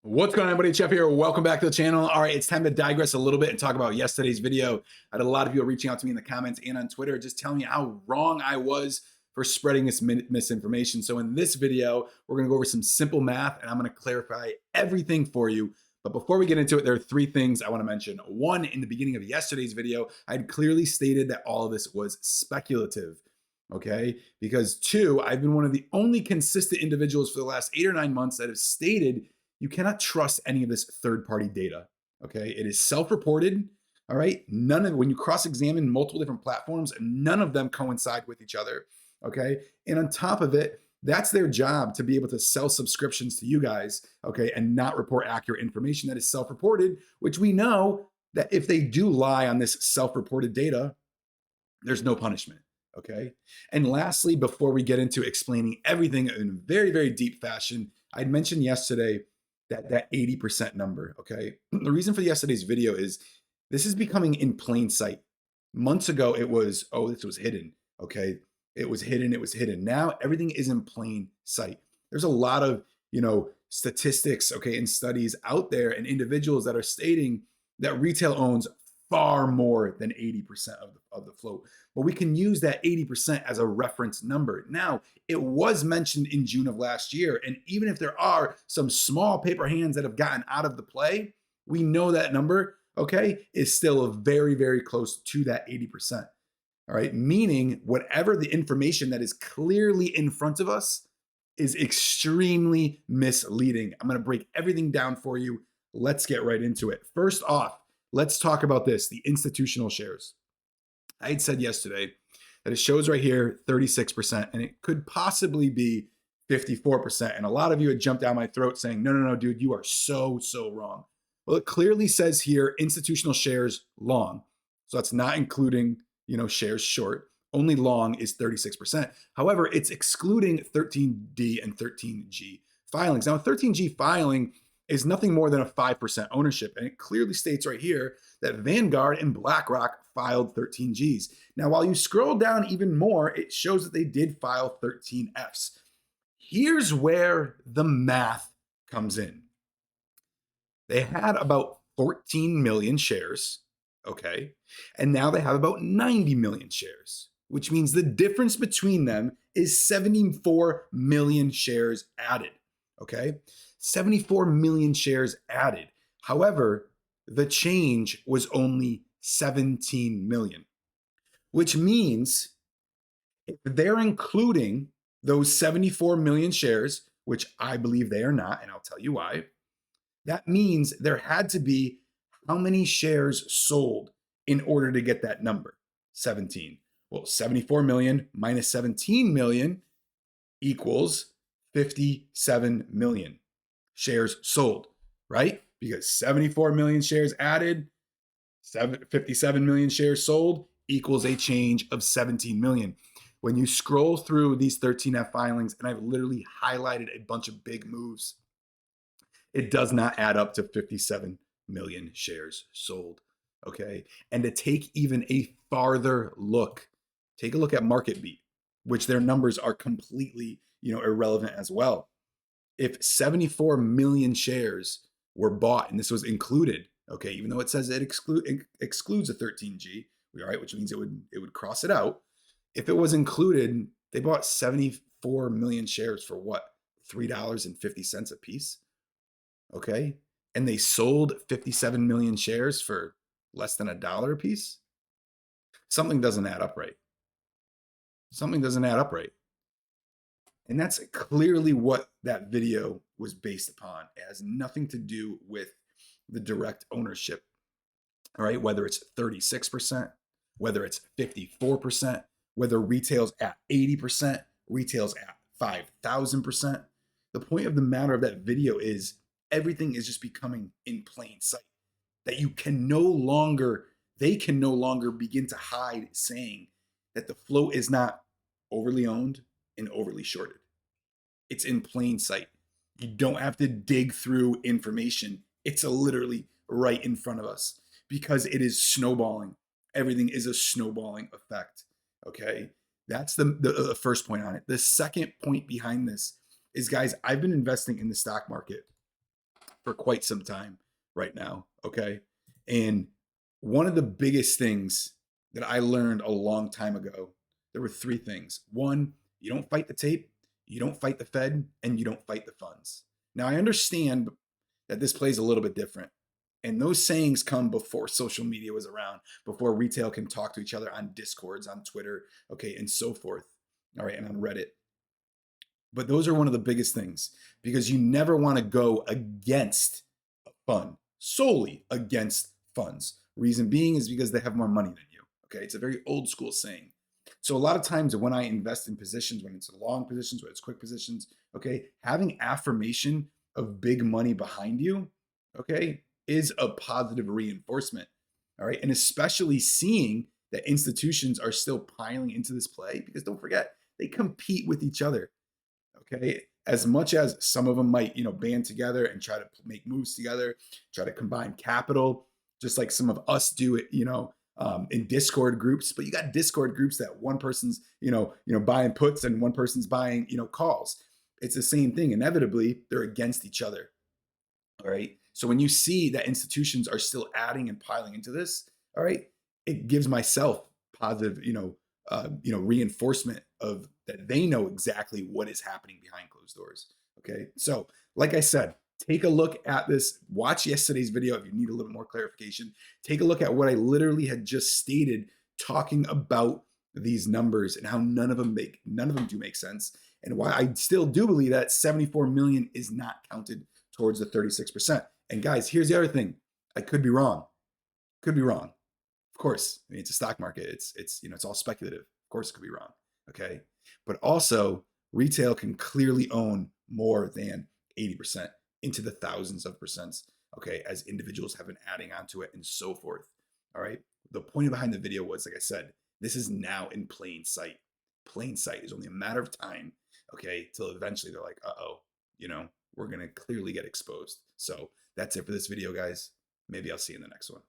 What's going on, everybody? Jeff here. Welcome back to the channel. All right, it's time to digress a little bit and talk about yesterday's video. I had a lot of people reaching out to me in the comments and on Twitter, just telling me how wrong I was for spreading this misinformation. So in this video, we're going to go over some simple math and I'm going to clarify everything for you. But before we get into it, there are three things I want to mention. One, in the beginning of yesterday's video, I had clearly stated that all of this was speculative. Okay, because two, I've been one of the only consistent individuals for the last 8 or 9 months that have stated you cannot trust any of this third-party data. Okay, it is self-reported. All right, none of when you cross-examine multiple different platforms, none of them coincide with each other. Okay, and on top of it, that's their job to be able to sell subscriptions to you guys. Okay, and not report accurate information that is self-reported, which we know that if they do lie on this self-reported data, there's no punishment. Okay. And lastly, before we get into explaining everything in a very, very deep fashion, I'd mentioned yesterday that 80% number. Okay. The reason for yesterday's video is this is becoming in plain sight. Months ago, it was, oh, this was hidden. Okay. It was hidden. It was hidden. Now everything is in plain sight. There's a lot of, statistics, okay, and studies out there and individuals that are stating that retail owns far more than 80% of the float. But we can use that 80% as a reference number. Now, it was mentioned in June of last year. And even if there are some small paper hands that have gotten out of the play, we know that number, okay, is still very, very close to that 80%. All right, meaning whatever the information that is clearly in front of us is extremely misleading. I'm going to break everything down for you. Let's get right into it. First off, let's talk about this, the institutional shares. I had said yesterday that it shows right here 36%, and it could possibly be 54%. And a lot of you had jumped down my throat saying, no, dude, you are so wrong. Well, it clearly says here institutional shares long. So that's not including, shares short. Only long is 36%. However, it's excluding 13D and 13G filings. Now, a 13G filing is nothing more than a 5% ownership. And it clearly states right here that Vanguard and BlackRock filed 13Gs. Now, while you scroll down even more, it shows that they did file 13Fs. Here's where the math comes in. They had about 14 million shares, okay? And now they have about 90 million shares, which means the difference between them is 74 million shares added, okay? 74 million shares added. However, the change was only 17 million, which means if they're including those 74 million shares, which I believe they are not, and I'll tell you why, that means there had to be how many shares sold in order to get that number, 17. Well, 74 million minus 17 million equals 57 million. Shares sold, right? Because 74 million shares added, 57 million shares sold equals a change of 17 million. When you scroll through these 13F filings, and I've literally highlighted a bunch of big moves, it does not add up to 57 million shares sold, okay? And to take even a farther look, take a look at MarketBeat, which their numbers are completely, irrelevant as well. If 74 million shares were bought, and this was included, okay, even though it says it excludes a 13G, all right, which means it would cross it out. If it was included, they bought 74 million shares for what? $3.50 a piece, okay? And they sold 57 million shares for less than $1 a piece. Something doesn't add up right. Something doesn't add up right. And that's clearly what that video was based upon. It has nothing to do with the direct ownership, all right? Whether it's 36%, whether it's 54%, whether retail's at 80%, retail's at 5,000%. The point of the matter of that video is everything is just becoming in plain sight. That they can no longer begin to hide saying that the float is not overly owned and overly shorted. It's in plain sight. You don't have to dig through information. It's literally right in front of us because it is snowballing. Everything is a snowballing effect, okay? That's the first point on it. The second point behind this is, guys, I've been investing in the stock market for quite some time right now. Okay. And one of the biggest things that I learned a long time ago, there were three things. One, you don't fight the tape, you don't fight the Fed, and you don't fight the funds. Now, I understand that this plays a little bit different. And those sayings come before social media was around, before retail can talk to each other on Discords, on Twitter, okay, and so forth. All right, and on Reddit. But those are one of the biggest things because you never want to go against a fund, solely against funds. Reason being is because they have more money than you. Okay, it's a very old school saying. So a lot of times when I invest in positions, when it's long positions, when it's quick positions, okay, having affirmation of big money behind you, okay, is a positive reinforcement. All right, and especially seeing that institutions are still piling into this play because don't forget they compete with each other. Okay, as much as some of them might, band together and try to make moves together, try to combine capital, just like some of us do it, in Discord groups. But you got Discord groups that one person's, buying puts and one person's buying, calls. It's the same thing. Inevitably, they're against each other. All right. So when you see that institutions are still adding and piling into this, all right, it gives myself positive, reinforcement of that they know exactly what is happening behind closed doors. Okay. So, like I said, take a look at this. Watch yesterday's video if you need a little more clarification. Take a look at what I literally had just stated, talking about these numbers and how none of them do make sense, and why I still do believe that 74 million is not counted towards the 36%. And guys, here's the other thing. I could be wrong. Could be wrong. Of course, I mean, it's a stock market. It's all speculative. Of course, it could be wrong. Okay, but also retail can clearly own more than 80% into the thousands of percents. Okay, as individuals have been adding onto it and so forth. All right. The point behind the video was, like I said, this is now in plain sight. Plain sight is only a matter of time. Okay, till eventually they're like, uh-oh, we're gonna clearly get exposed. So that's it for this video, guys. Maybe I'll see you in the next one.